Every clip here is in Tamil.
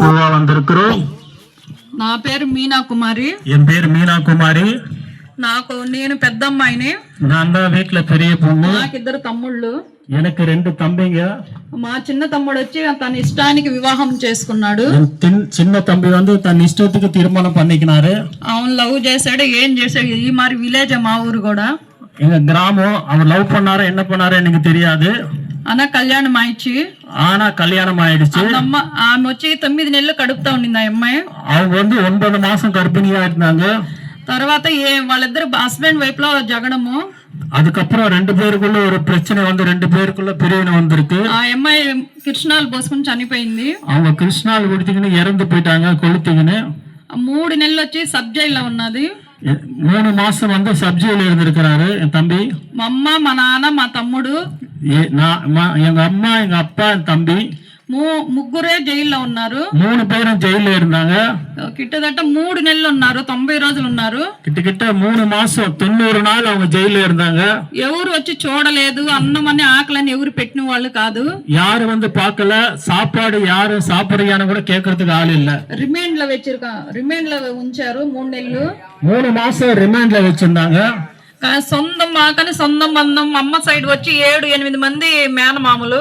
ఎక్కువగా வந்திருக்கிறோம். నా పేరు మీనా కుమారి. என் பேர் மீனா குமாரி. నేను పెద్ద అమ్మాయిని. நான் தான் வீட்டுல பெரிய பொண்ணு. నాకు ఇద్దరు తమ్ముళ్ళు. எனக்கு 2 தம்பிங்க. మా చిన్న తమ్ముడు వచ్చి తన ఇష్టానికి వివాహం చేసుకున్నాడు. சின்ன தம்பி வந்து தன் ఇష్టத்துக்கு திருமணம் பண்ணிக்கினாரு. అవును లవ్ చేశాడు. ఏం చేశాడు ఈ మరి విలేజ్ మా ఊరు కూడా. எங்க கிராமம். அவர் லவ் பண்ணாரா என்ன பண்ணாரா எனக்கு தெரியாது. ஆனா கல்யாணம் ஆயிடுச்சு. கல்யாணம் ஆயிடுச்சு. ఆమె వచ్చి 9 నెలలు కడుపుతా ఉండింది ఆ అమ్మాయి. அவங்க வந்து 9 மாசம் கர்ப்பிணியா இருந்தாங்க. తర్వాత వాళ్ళిద్దరు హస్బెండ్ వైఫ్ లో జగడము. அதுக்கப்புறம் 2 பேருக்குள்ள ஒரு பிரச்சனை வந்து 2 பேருக்குள்ள பிரிவினை வந்திருக்கு. ఆ అమ్మాయి కృష్ణాలు పోసుకుని చనిపోయింది. அவங்க கிருஷ்ணால் குடித்துக்கின்னு இறந்து போயிட்டாங்க கொளுத்திக்கின்னு. 3 నెలలు వచ్చి సబ్ జైల్లో ఉన్నది. 3 மாசம் வந்து சப் ஜெயில இருந்திருக்கிறாரு என் தம்பி. మా అమ్మ మా నాన్న మా తమ్ముడు எங்க அம்மா எங்க அப்பா என் தம்பி ముగ్గురే జైల్లో ఉన్నారు. 3 பேரும் ஜெயில இருந்தாங்க. கிட்டத்தட்ட 3 నెలలు ఉన్నారు. 90 రోజులు ఉన్నారు. கிட்ட 3 மாசம் 90 நாள் அவங்க ஜெயில இருந்தாங்க. ఎవరు వచ్చి చూడలేదు. అన్నం అని ఆకలని ఎవరు పెట్టిన వాళ్ళు కాదు. யாரு வந்து பார்க்கல. சாப்பாடு யாரு சாப்பிடுறியான்னு கூட கேட்கறதுக்கு ஆள் இல்ல. రిమైండ్ లో ఉంచారు 3 నెలలు. 3 மாசம் ரிமைண்ட்ல வச்சிருந்தாங்க. సొంతం మాకని సొంతం బంధం అమ్మ సైడ్ వచ్చి 7-8 మంది మేనమామలు.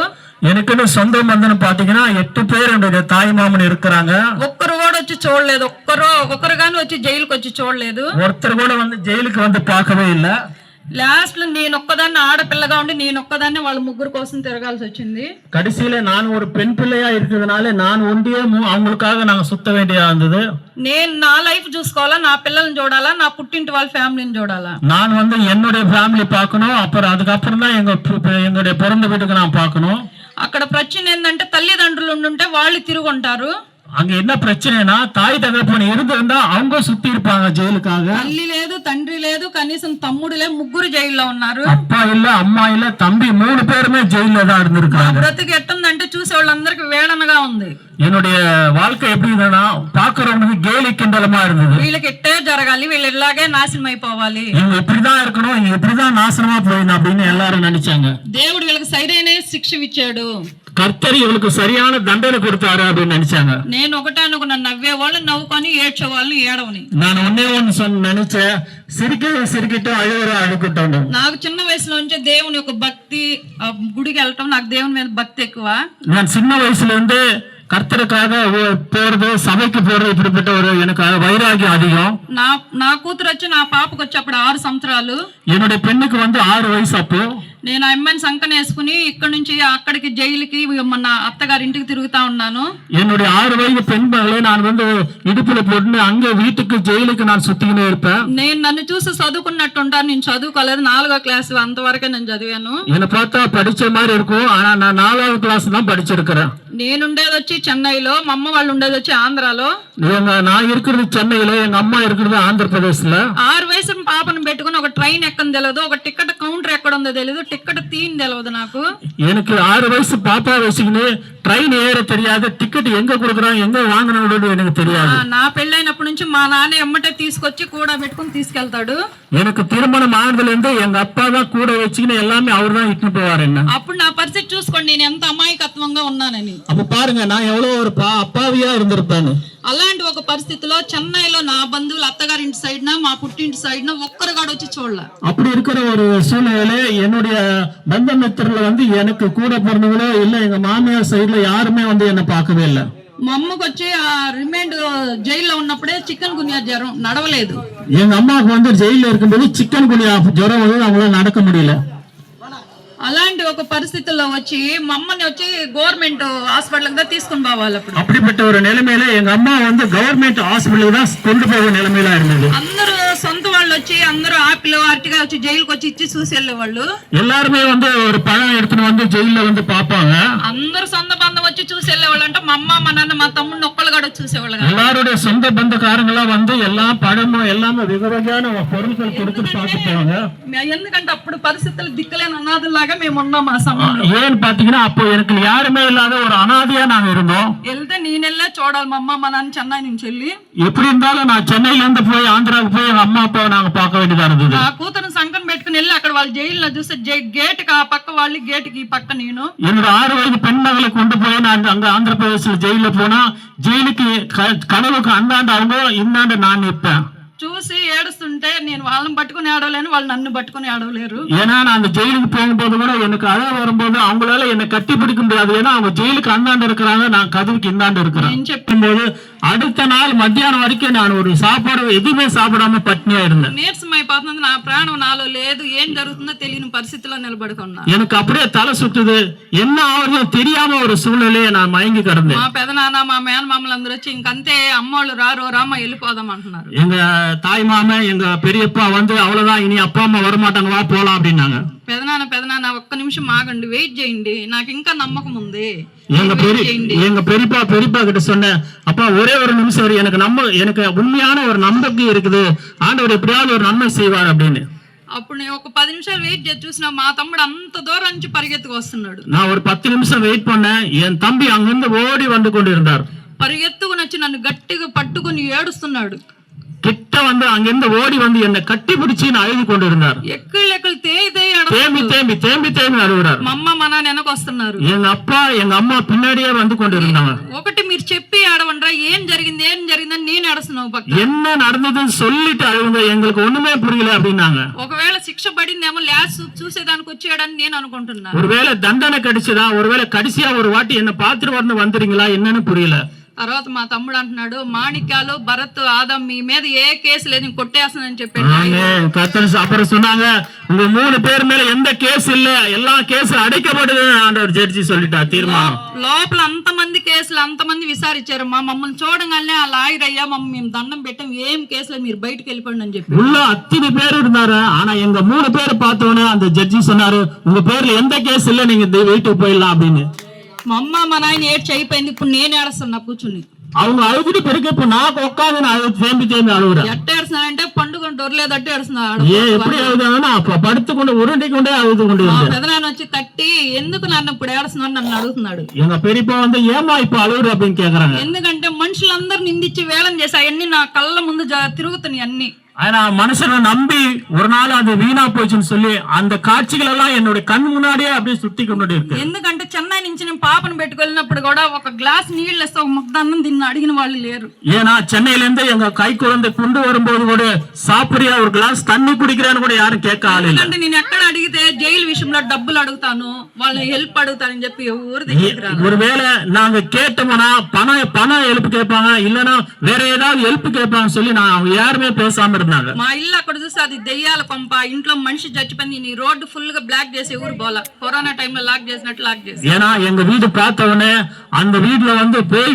எனக்குன்னு சொந்த பந்தம் பாத்தீங்கன்னா 8 பேர் என்னுடைய தாய் மாமன் இருக்கிறாங்க. ఒక్కరు కూడా వచ్చి చూడలేదు. ఒక్కరు గాని వచ్చి జైలుకి వచ్చి చూడలేదు. ஒருத்தர் கூட வந்து ஜெயிலுக்கு வந்து பார்க்கவே இல்ல. లాస్ట్ లో నేను ఒక్కదాన్ని ఆడపిల్లగా ఉండి నేను ఒక్కదాన్ని వాళ్ళ ముగ్గురు కోసం తిరగాల్సి వచ్చింది. கடைசியில நான் ஒரு பெண் பிள்ளையா இருக்கிறதுனால நான் ஒண்டியே அவங்களுக்காக நாங்க சுத்த வேண்டியதா இருந்தது. నేను నా లైఫ్ చూసుకోవాలా, నా పిల్లల్ని చూడాలా, నా పుట్టింటి వాళ్ళ ఫ్యామిలీని చూడాలా. நான் வந்து என்னுடைய ஃபேமிலி பார்க்கணும். அப்புறம் அதுக்கப்புறம் தான் எங்களுடைய பிறந்த வீட்டுக்கு நான் பார்க்கணும். అక్కడ ప్రశ్న ఏంటంటే తల్లిదండ్రులు ఉండుంటే వాళ్ళు తిరుగుంటారు. அங்க என்ன பிரச்சனைனா தாய் தகப்பன் இருந்திருந்தா அவங்க சுத்தி இருப்பாங்க ஜெயிலுக்காக. తల్లి లేదు, తండ్రి లేదు, కనీసం తమ్ముడు లేదు, ముగ్గురు జైల్లో ఉన్నారు. அப்பா இல்ல, அம்மா இல்ல, தம்பி 3 பேருமே ஜெயில தான் இருந்திருக்காங்க. బ్రతుకు ఎట్టుందంటే చూసే వాళ్ళందరికి వేదనగా ఉంది. என்னுடைய வாழ்க்கை எப்படி இருந்ததுன்னா பாக்குறவங்களுக்கு கேலி கிண்டலமா இருந்தது. వీళ్ళకి ఎట్టే జరగాలి, వీళ్ళు ఇలాగే నాశనం అయిపోవాలి, இவங்க இப்படிதான் இருக்கணும், இவங்க இப்படிதான் நாசனமா போயிடணும் அப்படின்னு எல்லாரும் நினைச்சாங்க. దేవుడు వీళ్ళకి సరైన శిక్ష ఇచ్చాడు. கர்த்தர் இவளுக்கு சரியான தண்டனை கொடுத்தாரு அப்படின்னு நினைச்சாங்க. నేను ఒకటే అనుకున్నా, నవ్వే వాళ్ళని నవ్వుకొని ఏడ్చే వాళ్ళని ఏడవని. நான் ஒன்னே ஒன்னு நினைச்சேன், సిరికిట్టు అయ్యవరు అడుగుతాను. నాకు చిన్న వయసులో నుంచే దేవుని యొక్క భక్తి, గుడికి వెళ్ళటం, నాకు దేవుని మీద భక్తి ఎక్కువ. நான் சின்ன வயசுல இருந்து கர்த்தருக்காக போறது, சபைக்கு போறது, இப்படிப்பட்ட ஒரு எனக்கு வைராகியம் அதிகம். నా కూతురు వచ్చి నా పాపకు వచ్చి అప్పుడు 6 సంవత్సరాలు. என்னுடைய பெண்ணுக்கு வந்து 6 வயசு. அப்போ నేను ఆ అమ్మాయిని సంకన వేసుకుని ఇక్కడ నుంచి అక్కడికి జైలుకి మన అత్తగారి ఇంటికి తిరుగుతా ఉన్నాను. என்னுடைய 6 வயது பெண் மகளை நான் வந்து இடுப்புல போட்டு அங்க வீட்டுக்கு ஜெயிலுக்கு நான் சுத்திக்கினே இருப்பேன். నేను నన్ను చూసి చదువుకున్నట్టు ఉంటాను. నేను చదువుకోలేదు, 4వ క్లాస్ అంతవరకే నేను చదివాను. என்னை பார்த்தா படிச்ச மாதிரி இருக்கும், ஆனா நான் 4வது கிளாஸ் தான் படிச்சிருக்கிறேன். నేనుండేది వచ్చి చెన్నైలో, మా అమ్మ వాళ్ళు ఉండేది వచ్చి ఆంధ్రాలో. நான் இருக்கிறது சென்னையில, எங்க అమ్మ இருக்கிறது ఆంధ్రప్రదేశ్ல. 6 వయసు పాపను పెట్టుకుని ఒక ట్రైన్ ఎక్కని తెలియదు, ఒక టికెట్ కౌంటర్ ఎక్కడ ఉందో తెలియదు, టికెట్ తీని తెలియదు నాకు. எனக்கு 6 வயசு பாப்பா வயசுக்குன்னு ட்ரெயின் ஏற தெரியாது, டிக்கெட் எங்க கொடுக்குறாங்க எங்க வாங்கணும்னு எனக்கு தெரியாது. నా పెళ్ళైనప్పటి నుంచి మా నాన్న ఎమ్మటే తీసుకొచ్చి కూడా పెట్టుకుని తీసుకెళ్తాడు. எனக்கு திருமணம் ஆனதுல இருந்து எங்க அப்பா தான் கூட வச்சுக்கின்னு எல்லாமே அவர் தான் இட்டுன்னு போவாரு என்ன. అప్పుడు నా పరిస్థితి చూసుకోండి, నేను ఎంత అమాయకత్వంగా ఉన్నానని. அப்ப பாருங்க நான் எவ்வளவு ஒரு அப்பாவியா இருந்திருப்பேன். అలాంటి ఒక పరిస్థితిలో చెన్నైలో నా బంధువులు అత్తగారి ఇంటి సైడ్ మా పుట్టింటి సైడ్ ఒక్కరు కూడా వచ్చి చూడలే. அப்படி இருக்கிற ஒரு சூழ்நிலையில என்னுடைய பந்த மித்திரல வந்து எனக்கு கூட பிறந்தவங்களோ இல்ல எங்க மாமியார் சைடுல யாருமே வந்து என்ன பார்க்கவே இல்லை. మా అమ్మకు వచ్చి ఆ రిమైండ్ జైల్లో ఉన్నప్పుడే చికెన్ గున్యా జ్వరం, నడవలేదు. எங்க அம்மாவுக்கு வந்து ஜெயில இருக்கும்போது சிக்கன் குனியா ஜுரம் வந்து அவங்களால நடக்க முடியல. అలాంటి ఒక పరిస్థితుల్లో వచ్చి మా అమ్మని వచ్చి గవర్నమెంట్ హాస్పిటల్ దా తీసుకుని పోవాలి. అప్పుడు அப்படிப்பட்ட ஒரு நிலைமையில எங்க அம்மா வந்து கவர்மெண்ட் ஹாஸ்பிடலுக்கு தான் கொண்டு போகிற நிலைமையில இருந்தது. అందరూ సొంత వాళ్ళు వచ్చి అందరూ ఆపిల్ అరటిగా వచ్చి జైలుకి వచ్చి ఇచ్చి చూసి వెళ్ళేవాళ్ళు. எல்லாருமே வந்து ஒரு பழம் எடுத்துட்டு வந்து ஜெயில வந்து பாப்பாங்க. అందరూ సొంత బంధం వచ్చి చూసి వెళ్ళేవాళ్ళు. అంటే మా అమ్మ మా నాన్న మా తమ్ముడిని ఒక్కళ్ళు కూడా చూసేవాళ్ళు. எல்லாருடைய சொந்த பந்தக்காரங்களா வந்து எல்லா பழமும் எல்லாமே விதவகையான பொருட்கள் கொடுத்து பார்த்து போவாங்க. ఎందుకంటే అప్పుడు పరిస్థితులు దిక్కులేని అనాథలాగా మేము ఉన్నాం ఆ సమయంలో. ஏன்னு பாத்தீங்கன்னா அப்போ எனக்கு யாருமே இல்லாத ஒரு அனாதையா நாங்க இருந்தோம். వెళ్తే నేనెళ్ళే చూడాలి మా అమ్మ మా నాన్న చెన్నై నుంచి వెళ్ళి. எப்படி இருந்தாலும் நான் சென்னையில இருந்து போய் ஆந்திராவுக்கு போய் எங்க அம்மா அப்பாவை நாங்க பார்க்க வேண்டியதா இருந்தது. ఆ కూతురు సంకం పెట్టుకుని వెళ్ళి అక్కడ వాళ్ళ జైల్లో చూస్తే గేటుకి ఆ పక్క వాళ్ళు, గేటుకి ఈ పక్క నేను. என்னோட 6 வயது பெண் மகளை கொண்டு போய் நான் அங்க ஆந்திர பிரதேசல ஜெயில போனா ஜெயிலுக்கு கனவுக்கு அந்தாண்டு அவங்க இந்தாண்டு நான் நிற்பேன். చూసి ఏడుస్తుంటే నేను వాళ్ళని పట్టుకుని ఏడవలేను, వాళ్ళు నన్ను పట్టుకుని ఏడవలేరు. ஏன்னா நான் அந்த ஜெயிலுக்கு போகும்போது கூட எனக்கு அழ வரும்போது அவங்களால என்னை கட்டி பிடிக்க முடியாது. ஏன்னா அவங்க ஜெயிலுக்கு அந்தாண்டு இருக்கிறாங்க, நான் கதவுக்கு இந்தாண்டு இருக்கிறேன். నేను చెప్పి போது அடுத்த நாள் மத்தியானம் வரைக்கும் நான் ஒரு சாப்பாடு எதுவுமே சாப்பிடாம பட்னியா இருந்தேன். నీరసం అయిపోతుంది, నా ప్రాణం నాలో లేదు, ఏం జరుగుతుందో తెలియని పరిస్థితిలో నిలబడుకున్నా. எனக்கு அப்படியே தலை சுத்துது, என்ன ஆகுறதோ தெரியாம ஒரு சூழ்நிலையை நான் மயங்கி கிடந்தேன். మా పెదనాన్న మా మేనమామలు అందరూ వచ్చి ఇంకంతే అమ్మోళ్ళు రారో రామ వెళ్ళిపోదాం అంటున్నారు. எங்க தாய் மாமன் எங்க பெரியப்பா வந்து அவ்வளவுதான், இனி அப்பா அம்மா வரமாட்டாங்க, வா போலாம் அப்படின்னாங்க. పెదనాన్న ఒక్క నిమిషం ఆగండి, వెయిట్ చేయండి, నాకు ఇంకా నమ్మకం ఉంది. எங்க பெரியப்பா கிட்ட சொன்னேன், அப்பா ஒரே ஒரு நிமிஷம் எனக்கு உண்மையான ஒரு நம்பிக்கை இருக்குது, ஆண்டவர் எப்படியாவது ஒரு நன்மை செய்வார் அப்படின்னு. అప్పుడు నేను ఒక 10 నిమిషాలు వెయిట్ చేసి చూసినా మా తమ్ముడు అంత దూరం నుంచి పరిగెత్తుకు వస్తున్నాడు. நான் ஒரு 10 நிமிஷம் வெயிட் பண்ணேன், என் தம்பி அங்கிருந்து ஓடி வந்து கொண்டிருந்தார். పరిగెత్తుకుని వచ్చి నన్ను గట్టిగా పట్టుకుని ఏడుస్తున్నాడు. கிட்ட வந்து அங்கிருந்து ஓடி வந்து என்னை கட்டி பிடிச்சு அழுது கொண்டிருந்தார். ఎక్కళ్ళు தேம்பி அழுகுறார். మా అమ్మ మా నాన్న వెనక వస్తున్నారు. எங்க அப்பா எங்க அம்மா பின்னாடியே வந்து கொண்டிருந்தாங்க. ఒకటి మీరు చెప్పి ఆడవండ్రా, ఏం జరిగిందని నేను ఏడుస్తున్నావు పక్క. என்ன நடந்ததுன்னு சொல்லிட்டு அழுகுங்க, எங்களுக்கு ஒண்ணுமே புரியல அப்படின்னாங்க. ఒకవేళ శిక్ష పడిందేమో ల్యాస్ చూసేదానికి వచ్చాడని నేను అనుకుంటున్నా. ஒருவேளை தண்டனை கிடைச்சதா, ஒருவேளை கடைசியா ஒரு வாட்டி என்ன பாத்துட்டு வந்துறீங்களா என்னன்னு புரியல. తర్వాత మా తమ్ముడు అంటున్నాడు, మాణిక్యాలు భరత్ ఆదం మీ మీద ఏ కేసు లేదు, కొట్టేస్తానని చెప్పాడు. அப்புறம் சொன்னாங்க, உங்க 3 பேர் மேல எந்த கேஸ் இல்ல, எல்லா கேஸ் அடைக்கப்படுது ஆண்டவர் ஜட்ஜி சொல்லிட்டார் தீர்மானம். లోపల అంతమంది కేసులు అంతమంది విచారించారు. మమ్మల్ని చూడగానే ఆ లాయర్ అయ్యా మేము దండం పెట్టాం, ఏం కేసులో మీరు బయటకు వెళ్ళిపోండి అని చెప్పి. உள்ள அத்தனை பேர் இருந்தாரு, ஆனா எங்க 3 பேர் பார்த்தோன்னே அந்த ஜட்ஜி சொன்னாரு, உங்க பேர்ல எந்த கேஸ் இல்ல, நீங்க வீட்டுக்கு போயிடலாம் அப்படின்னு. మా అమ్మ మా నాయన ఏడ్చి అయిపోయింది, ఇప్పుడు నేను ఏడుస్తున్నా కూర్చుని. அவங்க அழுதுட்டு பிறகு இப்ப நான் உட்காந்து நான் தேம்பி அழுகுறேன். ఎట్ట ఏడుస్తున్నానంటే పండుగ డొర్లేదట్టు ఏడుస్తున్నాడు. எப்படி அழுதாங்கன்னா படுத்துக்கொண்டு உருண்டிக்கொண்டே அழுது கொண்டு పెదనాన్న వచ్చి తట్టి, ఎందుకు నన్ను ఇప్పుడు ఏడుస్తున్నాడు నన్ను అడుగుతున్నాడు. எங்க பெரியப்பா வந்து ஏமா இப்ப அழுகுற அப்படின்னு கேக்குறாங்க. ఎందుకంటే మనుషులందరూ నిందించి వేలం చేసి అవన్నీ నా కళ్ళ ముందు తిరుగుతున్నాయి అన్ని. ஆனா மனுஷனை நம்பி ஒரு நாள் அது வீணா போச்சுன்னு சொல்லி அந்த காட்சிகள் எல்லாம் என்னோட கண் முன்னாடியே அப்படியே சுத்தி கொண்டு இருக்கு. ఎందుకంటే చెన్నై నుంచి నేను పాపను పెట్టుకెళ్ళినప్పుడు కూడా ఒక గ్లాస్ నీళ్ళు ఇస్తే ఒక ముద్ద అన్నం తిన్న అడిగిన వాళ్ళు లేరు. ஏன்னா சென்னையில இருந்து எங்க கை குழந்தை கொண்டு வரும்போது கூட சாப்பிடுறியா ஒரு கிளாஸ் தண்ணி குடிக்கிறான்னு கூட யாரும் கேட்க ஆள் இல்ல. ఎందుకంటే నేను ఎక్కడ అడిగితే జైలు విషయంలో డబ్బులు అడుగుతాను, వాళ్ళ హెల్ప్ అడుగుతానని చెప్పి ఎవరు దగ్గర. ஒருவேளை நாங்க கேட்டோம்னா பண ஹெல்ப் கேட்பாங்க, இல்லன்னா வேற ஏதாவது ஹெல்ப் கேட்பாங்கன்னு சொல்லி அவங்க யாருமே பேசாம இருந்தாங்க. మా ఇల్లు అక్కడ చూస్తే అది దెయ్యాల కొంప, ఇంట్లో మనిషి చచ్చిపోయింది, నీ రోడ్డు ఫుల్ గా బ్లాక్ చేసి ఎవరు పోలా, కరోనా టైంలో లాక్ చేసినట్టు లాక్ చేసి. ஏன்னா எங்க வீடு பார்த்தவொடனே அந்த வீட்டுல வந்து போய்